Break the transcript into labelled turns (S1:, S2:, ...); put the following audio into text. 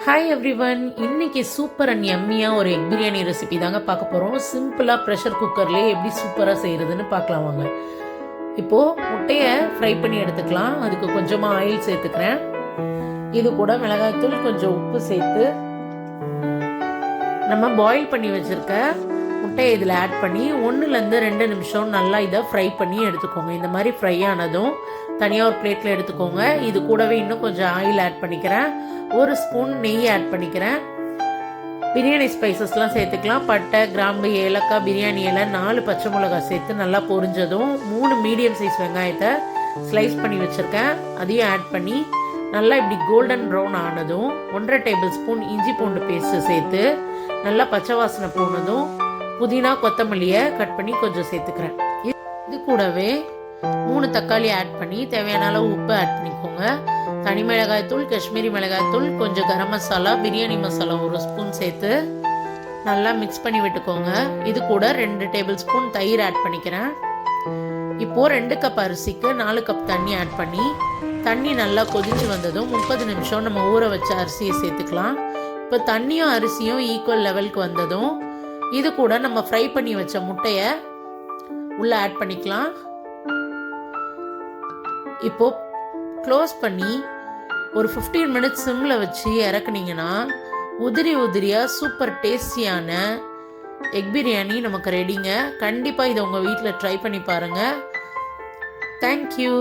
S1: Hi everyone, இன்னைக்கு super and எம்மியாக ஒரு egg biryani recipe தாங்க பார்க்க போகிறோம். சிம்பிளாக ப்ரெஷர் குக்கர்லேயே எப்படி சூப்பராக செய்கிறதுன்னு பார்க்கலாம் வாங்க. இப்போது முட்டையை ஃப்ரை பண்ணி எடுத்துக்கலாம். அதுக்கு கொஞ்சமாக ஆயில் சேர்த்துக்கிறேன். இது கூட மிளகாய்த்தூள், கொஞ்சம் உப்பு சேர்த்து நம்ம பாயில் பண்ணி வச்சுருக்க முட்டையை இதில் ஆட் பண்ணி 1-2 நிமிஷம் நல்லா இதை ஃப்ரை பண்ணி எடுத்துக்கோங்க. இந்த மாதிரி ஃப்ரை ஆனதும் தனியாக ஒரு பிளேட்டில் எடுத்துக்கோங்க. இது கூடவே இன்னும் கொஞ்சம் ஆயில் ஆட் பண்ணிக்கிறேன். 1 ஸ்பூன் நெய் ஆட் பண்ணிக்கிறேன். பிரியாணி ஸ்பைசஸ்லாம் சேர்த்துக்கலாம். பட்டை, கிராம்பு, ஏலக்காய், பிரியாணி இலை, 4 பச்சை மிளகாய் சேர்த்து நல்லா பொரிஞ்சதும் 3 மீடியம் சைஸ் வெங்காயத்தை ஸ்லைஸ் பண்ணி வச்சுருக்கேன். அதையும் ஆட் பண்ணி நல்லா இப்படி கோல்டன் ப்ரௌன் ஆனதும் 1.5 டேபிள் ஸ்பூன் இஞ்சி பூண்டு பேஸ்ட்டு சேர்த்து நல்லா பச்சை வாசனை போனதும் புதினா, கொத்தமல்லியை கட் பண்ணி கொஞ்சம் சேர்த்துக்கிறேன். இது கூடவே 3 தக்காளி ஆட் பண்ணி தேவையான அளவு உப்பு ஆட் பண்ணிக்கோங்க. தனி மிளகாய்த்தூள், காஷ்மீரி மிளகாய்த்தூள், கொஞ்சம் கரம் மசாலா, பிரியாணி மசாலா 1 ஸ்பூன் சேர்த்து நல்லா மிக்ஸ் பண்ணி விட்டுக்கோங்க. இது கூட 2 டேபிள் ஸ்பூன் தயிர் ஆட் பண்ணிக்கிறேன். இப்போது 2 கப் அரிசிக்கு 4 கப் தண்ணி ஆட் பண்ணி தண்ணி நல்லா கொதிச்சு வந்ததும் 30 நிமிஷம் நம்ம ஊற வச்ச அரிசியை சேர்த்துக்கலாம். இப்போ தண்ணியும் அரிசியும் ஈக்குவல் லெவலுக்கு வந்ததும் இது கூட நம்ம ஃப்ரை பண்ணி வச்ச முட்டையை உள்ளே ஆட் பண்ணிக்கலாம். இப்போது க்ளோஸ் பண்ணி ஒரு 15 மினிட்ஸ் சிம்மில் வச்சு இறக்குனீங்கன்னா உதிரி உதிரியாக சூப்பர் டேஸ்டியான எக் பிரியாணி நமக்கு ரெடிங்க. கண்டிப்பாக இதை உங்கள் வீட்டில் ட்ரை பண்ணி பாருங்கள். தேங்க்யூ.